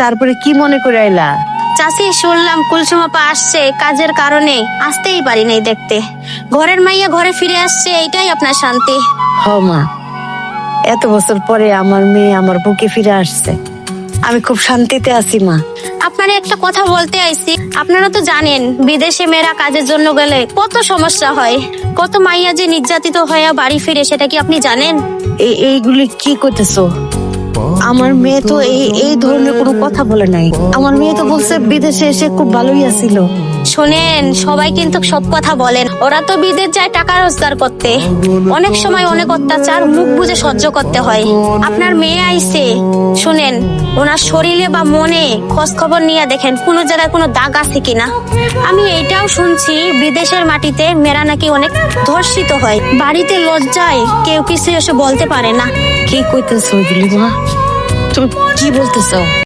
তারপরে কি মনে করে আইলা? চাচি, শুনলাম কুলসুম আপা আসছে, কাজের কারণে আসতেই পারি নাই দেখতে। ঘরের মাইয়া ঘরে ফিরে আসছে, এইটাই আপনার শান্তি। হ মা, এত বছর পরে আমার মেয়ে আমার বুকে ফিরে আসছে, আমি খুব শান্তিতে আছি মা। আপনার একটা কথা বলতে আইছি, আপনারা তো জানেন বিদেশে মেয়েরা কাজের জন্য গেলে কত সমস্যা হয়, কত মাইয়া যে নির্যাতিত হয়ে বাড়ি ফিরে, সেটা কি আপনি জানেন? এইগুলি কি করতেছো? আমার মেয়ে তো এই ধরনের কোনো কথা বলে নাই। আমার মেয়ে তো বলছে বিদেশে এসে খুব ভালোই আছিল। শোনেন, সবাই কিন্তু সব কথা বলেন, ওরা তো বিদেশ যায় টাকা রোজগার করতে। অনেক সময় অনেক অত্যাচার মুখ বুজে সহ্য করতে হয়। আপনার মেয়ে আইছে, শুনেন, ওনার শরীরে বা মনে খোঁজ খবর নিয়ে দেখেন কোনো জায়গায় কোনো দাগ আছে কিনা। আমি এইটাও শুনছি বিদেশের মাটিতে মেয়েরা নাকি অনেক ধর্ষিত হয়, বাড়িতে লজ্জায় কেউ কিছু এসে বলতে পারে না। কি কইতেছো এগুলি মা? তুমি কি বলতেছো?